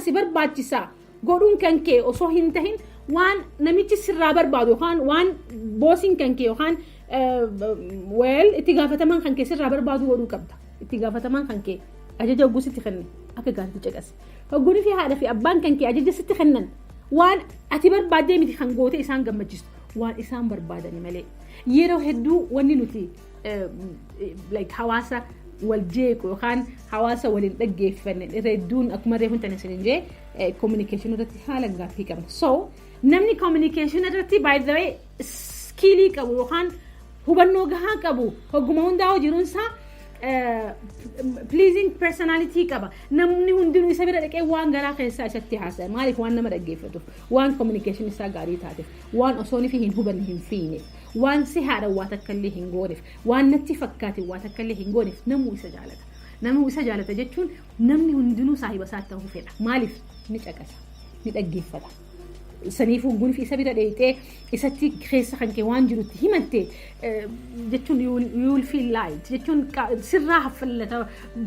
si barbaachisa godhuun kan kee osoo hin tahin waan namichi sirraa barbaadu yookaan waan boosiin kan kee yookaan itti gaafataman kan kee sirraa barbaadu godhuu qabda. Itti gaafataman kan kee ajaja hogguu sitti kennan akka gaariitti caqas. Hogguunii fi haadha fi abbaan kan kee ajaja sitti kennan waan ati barbaaddee miti kan goote isaan gammachiistu waan isaan barbaadani malee. Yeroo hedduu wanni nuti hawaasa wal jeequ yookaan hawaasa waliin dhaggeeffanne hedduun akkuma reefu hin taane jee communication irratti haala gaaffii qabna. So namni communication irratti by the way skillii qabu yookaan hubannoo gahaa qabu hogguma hundaa jiruunsaa pleasing personality qaba. Namni hundinuu isa bira dhaqee waan garaa keessaa isatti haasa'e maaliif waan nama dhaggeeffatuuf waan communication isaa gaarii taateef waan osoon fi hin hubanne hin fiineef waan si haadha waa takkallee hin gooneef waan natti fakkaate waa takkallee hin gooneef namuu isa jaalata. Namuu isa jaalata jechuun namni hundinuu saahiba isaa ta'uu fedha. Maaliif ni caqasa ni dhaggeeffata. Saniifuu gunfi isa bira dheeyitee isatti keessa kan kee waan jirutti himatte jechuun you will feel light jechuun sirraa haffallata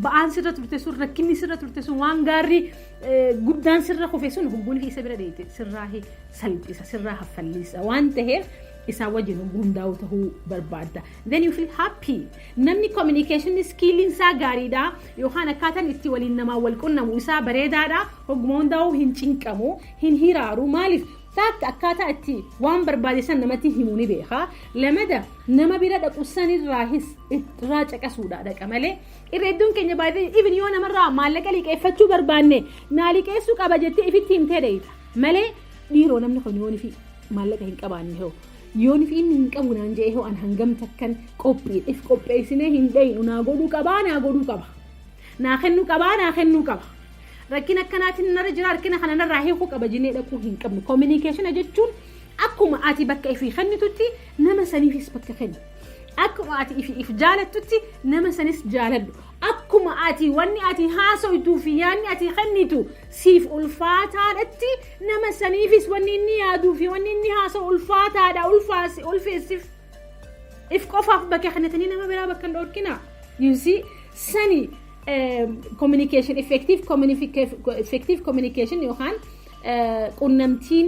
ba'aan sirra turte sun rakkinni sirra turte sun waan gaarri guddaan sirra kufe sun gunfi isa bira dheeyite sirraa salphisa sirraa haffallisa waan ta'eef isaa wajjin hundaa'u tahuu barbaadda. Then you feel happy. Namni communication skill isaa gaariidha yookaan akkaataan itti waliin namaa wal qunnamu isaa bareedaadha. Hogguma hundaa'u hin cinqamu hin hiraaru maaliif taatti akkaataa itti waan barbaachisan namatti himuu ni beeka. Lamada nama bira dhaqu irraa caqasuudha dhaqa malee irreedduun keenya baay'ee even yoo namarraa maallaqa liqeeffachuu barbaanne naa liqeessuu qaba jettee ifitti himtee dheeyita malee dhiiroo namni kun yoon fi maallaqa hin qabaanne hoo. Yoon fi inni hin qabu naan jee hoo an hangam takkan qopheessinee hin dhayinu naa godhuu qabaa naa godhuu qaba. Naa kennuu qabaa naa kennuu qaba. Rakkina akkanaatiin narra jira rakkina kana narraa hiikuu qaba jennee dhaquu hin qabnu. Communication jechuun akkuma ati bakka ifii kennitutti nama saniifis bakka kennu. Akkuma ati if jaalattutti nama sanis jaaladhu. Akkuma ati wanni ati haasawtuu fi yaanni ati kennitu siif ulfaataadhatti nama saniifis wanni inni yaaduu fi wanni inni haasawu ulfaataadha ulfeessif if qofaaf bakka kennitanii nama biraa bakka hin dhorkina. You see sani communication effective communication yookaan qunnamtiin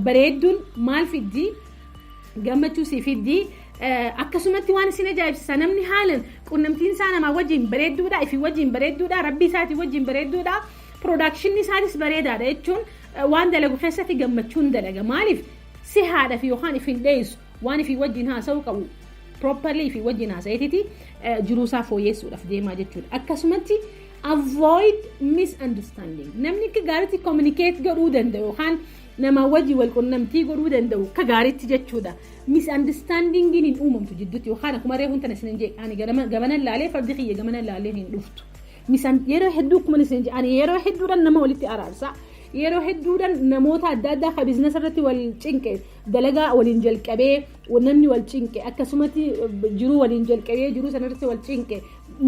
bareedduun maal fiddii gammachuu si fiddii akkasumatti waan isin ajaa'ibsiisa namni haalan qunnamtiin isaa namaa wajjin bareedduudha ifi wajjin bareedduudha rabbi isaati wajjin bareedduudha production isaatis bareedaadha jechuun waan dalagu keessatti gammachuun dalaga maaliif si haadha fi yookaan ifin dheessu waan ifi wajjin haasa'uu qabu properly ifi wajjin haasa'eetiti jiruusaa fooyyessuudhaaf deemaa jechuudha. Akkasumatti avoid misunderstanding namni gaariitti communicate godhuu danda'u yookaan nama wajji wal qunnamtii godhuu danda'u ka gaariitti jechuudha. Misunderstanding hin uumamtu jidduutti yookaan akkuma reefu hin taane isin jee ani gamana laalee fardi xiyya gamana laalee hin dhuftu. Yeroo hedduu akkuma isin jee ani yeroo hedduudhaan nama walitti araarsa. Yeroo hedduudhaan namoota adda addaa ka biizinasa irratti wal cinqe dalagaa waliin jalqabee namni wal cinqe akkasumatti jiruu waliin jalqabee jiruu sanarratti wal cinqe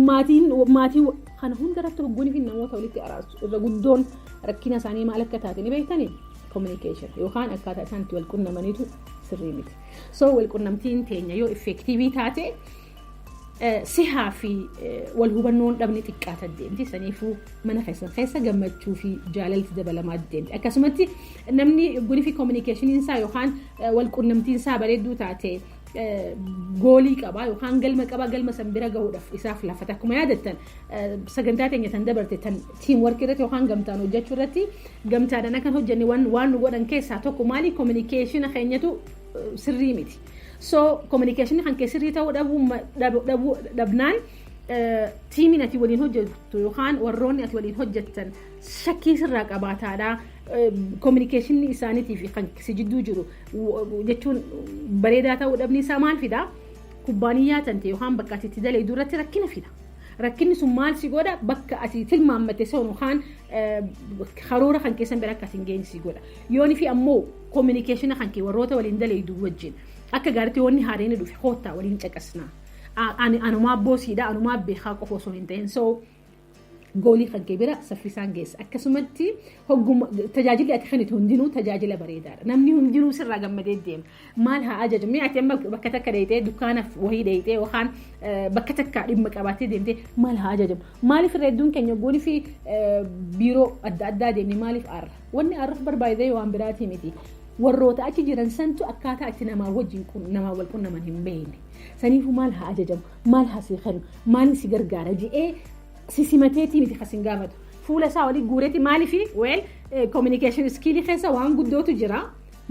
maatii kana hundarratti hogguunii fi namoota walitti araarsu irra guddoon rakkina isaanii maal akka taate ni beektanii communication yookaan akkaataa isaan itti wal qunnamaniitu sirrii miti. So wal qunnamtiin teenya yoo effektiivii taate sihaa fi wal hubannoon dhabni xiqqaata deemti saniifuu mana keessa gammachuu fi jaalalti dabalamaa deemti. Akkasumatti namni gunii fi communication isaa yookaan wal qunnamtiin isaa bareedduu taate goolii qaba yookaan galma qaba galma san bira gahuudhaaf isaaf lafata akkuma yaadattan sagantaa teenya tan dabarte tan team work irratti yookaan gamtaan hojjechuu irratti gamtaadhaan akka hojjenne waan nu godhan keessaa tokko maali communication keenyatu sirrii miti. So communication kan keessirrii ta'uu dhabnaan tiimiin ati waliin hojjettu yookaan warroonni ati waliin hojjettan shakkii sirraa qabaataadha. Communication isaaniitiif kan si jidduu jiru jechuun bareedaa ta'uu dhabni isaa maal fida? Kubbaaniyyaa tante yookaan bakka ati itti dalee duratti rakkina fida. Rakkinni sun maal si godha? Bakka ati tilmaamatte sun yookaan karoora kan keessan bira akka ati hin geenye si godha. Yoon fi ammoo communication kan kee warroota waliin dalee wajjin akka gaariitti wanni haareen dhufe hoottaa waliin caqasnaa. Anumaa boosiidha anumaa beekaa qofa osoo hin ta'in. So goolii kan kee bira saffisaan geessa akkasumatti hogguma tajaajilli ati kan hundinuu tajaajila bareedaadha namni hundinuu sirraa gammadee deema maal haa ajajamu ati amma bakka takka deeytee dukkaanaaf wahii deeytee yookaan bakka takka dhimma qabattee deemtee maal haa ajajamu maaliif hedduun keenya goolii fi biiroo adda addaa deemne maaliif aarra wanni aarraaf barbaadee waan biraatii miti warroota achi jiran santu akkaataa itti namaa wajjin namaa wal qunnaman hin beekne saniifuu maal haa ajajamu maal haa si kennu maal si gargaara je'ee sisimateetii miti kasin gaafatu fuula isaa walii guureeti maaliifi communication skill keessa waan guddootu jira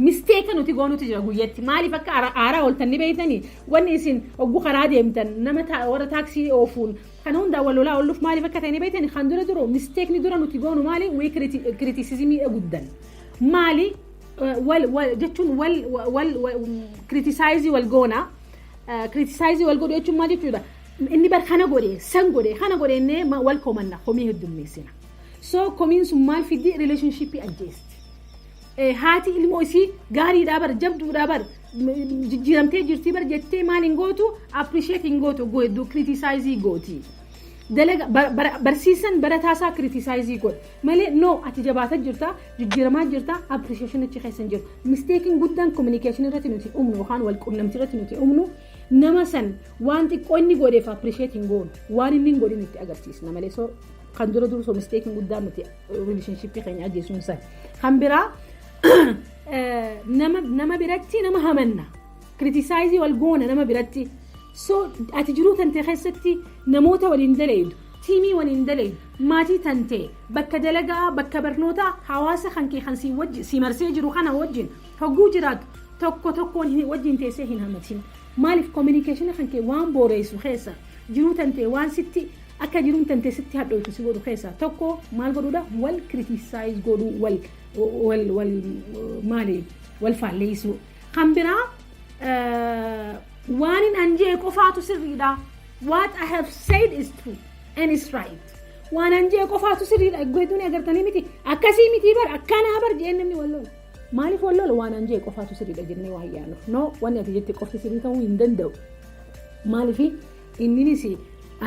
mistake nuti goonutu jira guyyatti maaliif akka aaraa oltanni beeytanii wanni isin oggu karaa deemtan nama warra taaksii oofuun kan hundaa walolaa olluuf maaliif akka ta'ini beeytanii kan dura mistake ni dura nuti goonu maali wii criticismii guddan maali jechuun wal criticize wal goona criticize wal godhu jechuun maal jechuudha inni bar kana godhe ne wal komanna komii heddummeessina so komiin sun maal fiddi relationship adjust haati ilmoo isii gaariidhaa bar jabduudhaa bar jijjiiramtee jirtii bar jettee maal hin gootu appreciate hin gootu hedduu criticize gooti dalaga barsiisan barataasaa criticize godha malee no ati jabaataa jirta jijjiiramaa jirta appreciation achi keessan jiru mistaking guddaan communication irratti nuti umnu yookaan wal qunnamtii irratti nuti umnu nama san waan xiqqoo inni godheef appreciate hin goonu waan inni hin godhin itti agarsiisna malee so kan dura so mistaking guddaan nuti relationship keenya ajjeesuun san kan biraa nama biratti nama hamanna criticize wal goona nama biratti so ati jiruu tante keessatti namoota waliin dalaydu tiimii waliin dalaydu maatii tante bakka dalagaa bakka barnoota hawaasa kan kee kan si marsee jiru kana wajjin hogguu jiraatu tokkoon wajjin teessee hin hamatin maaliif communication kan kee waan booreessu keessa jiruu tante waan sitti akka jiruun tante sitti hadhootu si godhu keessa tokko maal godhuudha wal criticize godhu wal maali wal faalleessu kan biraa waan in anjee qofaatu sirriidha what I have said is true and is right waan anjee qofaatu sirriidha godhuun agartanii miti akkasii miti bar akkanaa bar jennee wallola maaliif wallola waan anjee qofaatu sirriidha jennee waa yaanu no wanni ati jettee qofti sirrii ta'uu hin danda'u maaliif inninis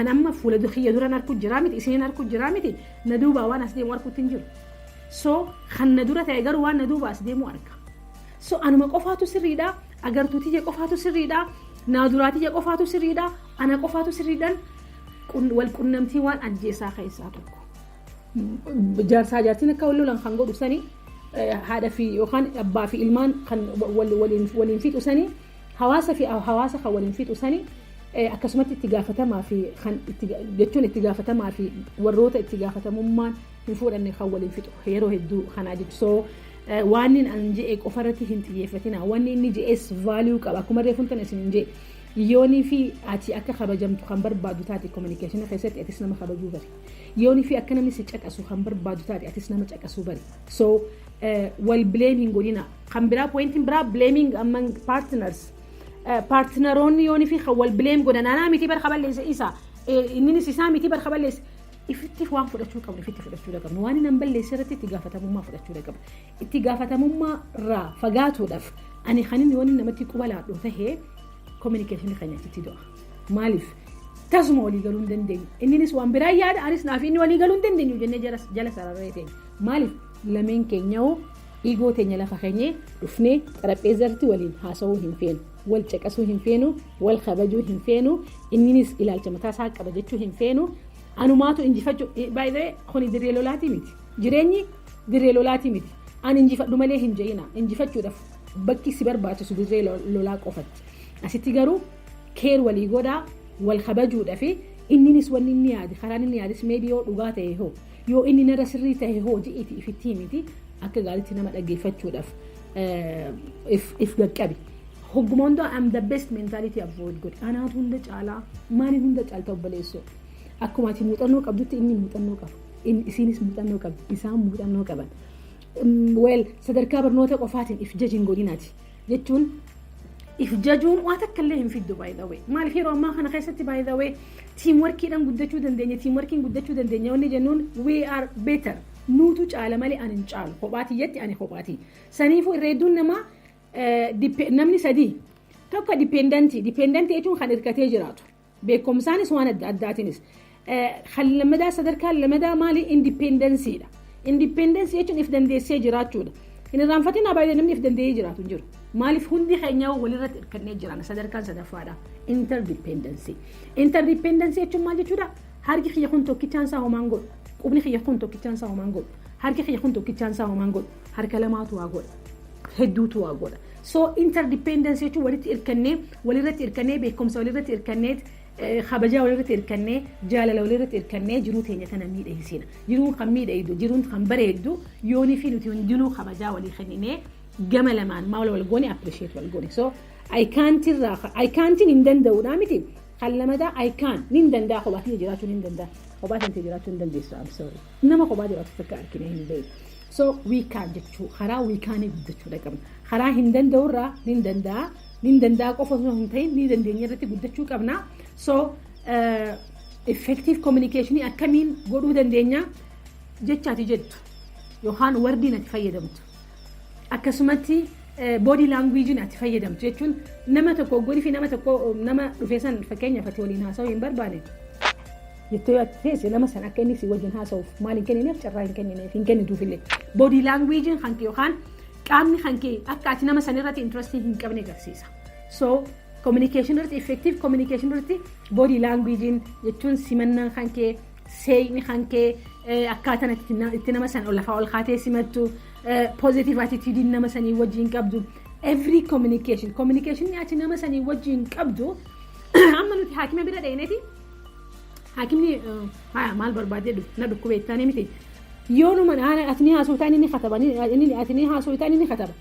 an amma fuula dukhiyya duran harku jira miti isin harku jira miti na duuba waan as deemu harkutti hin jiru so kan na dura ta'e garuu waan na duuba as deemu arka so anuma qofaatu sirriidha agartuutii jee qofaatu sirriidha naaduraatii jee qofaatu sirriidha ana qofaatu sirriidhaan wal qunnamtii waan ajjeesaa keessaa tokko jaarsaa jaartiin akka wallolan kan godhu sanii haadha fi yookaan abbaa fi ilmaan kan waliin fixu sanii hawaasa kan waliin fixu sanii akkasumatti itti gaafatamaa fi kan jechuun itti gaafatamaa fi warroota itti gaafatamummaan hin fuudhanne kan waliin fixu yeroo hedduu kanaa jechuudha so waan inni an je'e qofarratti hin xiyyeeffatina waan inni je'es value qaba akkuma reefuun tan isin je'e yoonii fi ati akka kabajamtu kan barbaadu taate communication keessatti atis nama kabajuu bari yoonii fi akka namni si caqasu kan barbaadu taate atis nama caqasuu bari so wal blaming godina kan biraa pointing biraa blaming among partners partneroonni yoonii fi wal blame godhanaanaa miti bar kaballeessa isa inninis isaa miti bar kaballeessa ifitti waan fudhachuu qabnu ifitti fudhachuu qabnu waan nan balleessa irratti itti gaafatamummaa fudhachuu qabnu itti gaafatamummaa irraa fagaatuudhaaf ani kanin yoonni namatti qubalaadhu tahee communication keenya itti do'a maaliif tasuma walii galuu hin dandeenyu inninis waan biraa yaada anis naaf inni walii galuu hin dandeenyu jennee jala sararree ta'e maaliif lameen keenyaa igoo teenya lafa keenyee dhufnee xarapheezarratti waliin haasawuu hin feenu wal caqasuu hin feenu wal kabajuu hin feenu inninis ilaalcha mataa isaa qaba jechuu hin feenu anumaatu injifachuu by the way kuni dirree lolaati miti jireenyi dirree lolaati miti an injifadhu malee hin je'ina injifachuudhaaf bakki si barbaachisu dirree lolaa qofatti asitti garuu keer walii godhaa wal kabajuudha fi inninis wanni inni yaade karaan inni yaades maybe yoo dhugaa ta'e hoo yoo inni nara sirrii ta'e hoo je'iti ifitti miti akka gaariitti nama dhaggeeffachuudhaaf if gaqqabi hoggumoondoo am the best mentality avoid godhi anaatu hunda caalaa maaliin hunda caalta obbaleessoo akkuma ati muuxannoo qabdutti inni muuxannoo qabu isinis muuxannoo qabdu isaan muuxannoo qaban well sadarkaa barnoota qofaatiin if judging godhinaati jechuun if jajuun waan takka illee hin fiddu by the way maaliif yeroo ammaa kana keessatti by the way teamworkiidhaan guddachuu dandeenya teamworkiin guddachuu dandeenya wanni jennuun we are better nuutu caala malee ani hin caalu kophaati jetti ani kophaati saniifuu irreedduun namaa namni sadii tokko dipendentii jechuun kan hirkatee jiraatu beekumsaanis waan adda addaatiinis lamadaa sadarkaa lamadaa maali independensiidha. Independensi jechuun if dandeessee jiraachuudha. Hin irraanfatinaa baay'ee namni if danda'ee jiraatu hin jiru. Maaliif hundi keenya walirratti hirkannee jiraanna sadarkaan sadaffaadha. Interdependency. Interdependency jechuun maal jechuudha? Harki kiyya kun tokkichaan isaa homaan godhu. Qubni kiyya kun tokkichaan isaa homaan godhu. Harki kiyya kun tokkichaan isaa homaan godhu. Harka lamaatu waa godha. Hedduutu waa godha. So interdependency jechuun walirratti hirkannee beekumsa walirratti hirkannee kabajaa walirratti hirkannee jaalala walirratti hirkannee jiruu teenya kana miidheessina. Jiruun kan miidheessu jiruun kan bareeddu yoonii fi nuti hundinuu kabajaa walii kenninee gama lamaan maal wal goone appreciate wal goone. So I can't hin danda'uudha miti. Kan lamadaa I can nin danda'a kophaatti jiraachuu nin danda'a. Kophaatti jiraachuu hin dandeessu. I'm sorry. Nama kophaa jiraatu takka argine hin beeku. So we can jechuu karaa we can guddachuu qabna. Karaa hin danda'urraa nin danda'a qofa osoo hin ta'in ni dandeenya irratti guddachuu qabna. So effective communication akkamiin godhuu dandeenya jechaati jettu yookaan wardiin ati fayyadamtu. Akkasumatti body language ati fayyadamtu jechuun nama tokko godhi fi nama dhufeessan fakkeenyaaf ati waliin haasa'uu hin barbaane. Jettoo ati teesse nama san akka inni si wajjin haasa'uuf maal hin kennineef carraa hin kennineef hin kennituufillee. Body language kan kee yookaan qaamni kan kee akka ati nama san irratti interest hin qabne agarsiisa. So communication irratti effective communication irratti body language jechuun simannaa kan kee seeyni kan kee akkaataan itti nama san lafaa ol kaatee simattu positive attitude nama sanii wajjin qabdu every communication ati nama sanii wajjin qabdu amma nuti haakima bira dheeneeti haakimni maal barbaadee na dhukkubeettaanii miti yoonuma ati ni haasootaan inni kataba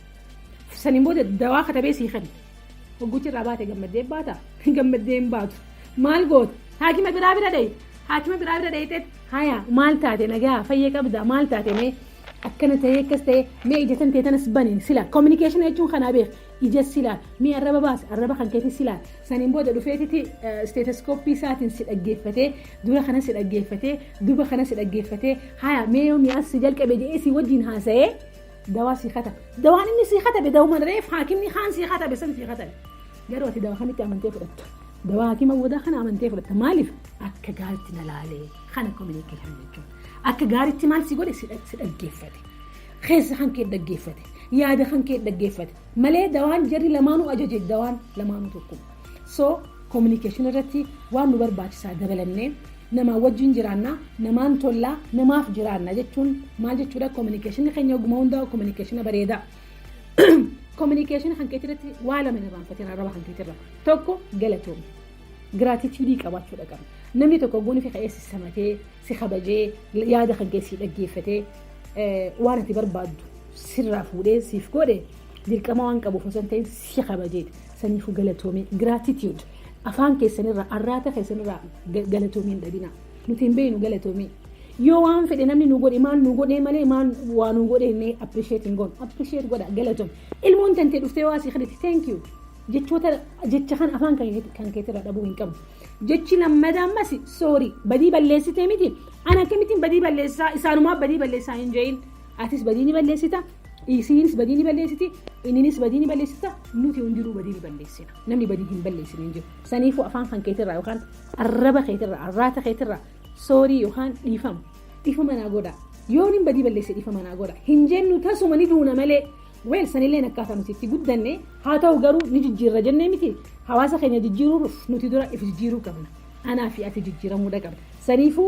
saniin booda dawaa katabee sii kenna. Hogguutti irraa baate gammaddee baata gammaddee hin baatu maal gootu haakima biraa bira dhayite haya maal taate nagaa fayyee qabda maal taate mee akkana ta'ee akkas ta'ee mee ija tan ta'e tanas baniin sila communication jechuun kanaa beek ija sila mee arraba baas arraba kan keetti sila saniin booda dhufeetiti stethoscope isaatiin si dhaggeeffatee dura kana si dhaggeeffatee duuba kana si dhaggeeffatee haya mee yoo mi'aas si jalqabe jedhee si wajjin haasa'ee dawaa si katabe dawaan inni si katabe dawuma reef haakimni haan si katabe san si katabe garuu ati dawaa kanitti amantee fudhattu dawaa haakima wadaa kana amantee fudhatta maaliif akka gaaritti na laalee kana communication jechuun akka gaaritti maal si godhe si dhaggeeffate keessa kan kee dhaggeeffate yaada kan kee dhaggeeffate malee dawaan jarri lamaanuu ajaje dawaan lamaanuu tokko. So communication irratti waan nu barbaachisaa dabalannee nama wajjin jiraanna namaan tollaa namaaf jiraanna jechuun maal jechuudha communication keenya ogummaa hundaa communication bareedaa. Communication kan keetirratti waa lama irraanfatee arraba kan keetirra tokko galatoomuu gratitude qabaachuudha qabna. Namni tokko gooni fi qeessi samatee si kabajee yaada kan keessi dhaggeeffatee waan ati barbaaddu sirraa fuudhee siif godhe dirqama waan qabuuf osoo hin ta'in si kabajee saniifuu galatoomii gratitude afaan keessanirraa arraata keessanirraa galatoomii hin dhabina nuti hin beeknu galatoomii yoo waan fedhe namni nu godhe maal nu godhe malee maal waa nu godhe inni appreciate hin goon appreciate godha galatoomii ilmoon tantee dhuftee waa si kadhate thank you jecha kan afaan kan keetirraa dhabuu hin qabu. Jechi lammadaa ammas sorry badii balleessitee miti ana akkamitiin badii balleessaa isaanumaa badii balleessaa hin jeeyin atis badii ni balleessita isiinis badii ni balleessiti inninis badii ni balleessita nuti hundinuu badii ni balleessina namni badii hin balleessine hin jiru saniifuu afaan kan keetirraa yookaan arraba keetirraa arraata keetirraa sorry yookaan dhiifama naa godha yoon hin badii balleesse dhiifama naa godha hin jennu tasuma ni duuna malee weel sanillee akkaataa nuti itti guddanne haa ta'u garuu ni jijjiirra jennee miti hawaasa keenya jijjiiruuf nuti dura if jijjiiruu qabna anaa fi ati jijjiiramuudha qabna saniifuu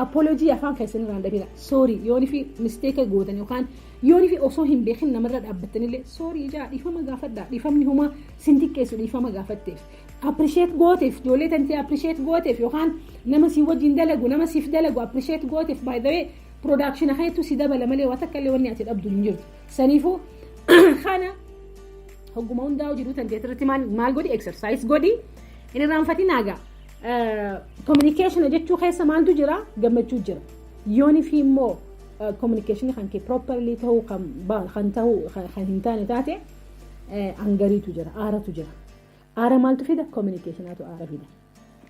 apology afaan keessanirraa dhabina sorry yooni fi mistake gootan yookaan yooni fi osoo hin beekin namarra dhaabbattanillee sorry ijaa dhiifama gaafadhaa dhiifamni huma sintiqqeessu dhiifama gaafatteef appreciate gooteef ijoollee tantee appreciate gooteef yookaan nama si wajjin dalagu nama siif dalagu appreciate gooteef by the way production aheetu si dabala malee waa takka illee wanni ati dhabdu hin jirtu saniifuu kana hogguma hundaa hojii duutan teetirratti maal godhi exercise godhi inni irraanfatinaagaa communication jechuu keessa maaltu jira gammachuu jira yooni fi immoo communication kan kee properly ta'uu kan ta'uu kan hin taane taate angariitu jira aaratu jira aara maaltu fida communicationatu aara fida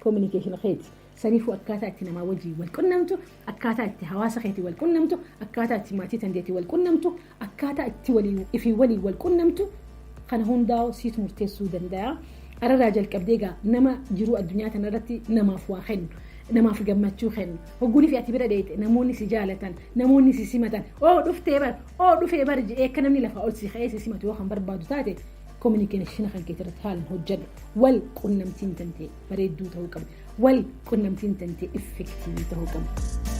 communication keeti saniifuu akkaataa itti namaa wajjin wal qunnamtu akkaataa itti hawaasa keetii wal qunnamtu akkaataa itti maatii tandeetii wal qunnamtu akkaataa itti walii wal qunnamtu kana hundaa'u siit murteessuu danda'a. Ararraa jalqabdee egaa nama jiruu addunyaa kanarratti namaaf waa kennu namaaf gammachuu kennu hogguuni fi ati bira deete namoonni si jaalatan namoonni si simatan dhufee bar jedhee akka namni lafa ol si ka'ee si simatu yoo kan barbaadu taate communication kan keetirratti haalan hojjedhu wal qunnamtiin tantee bareedduu ta'uu qaba wal qunnamtiin tantee effektiivii ta'uu qaba.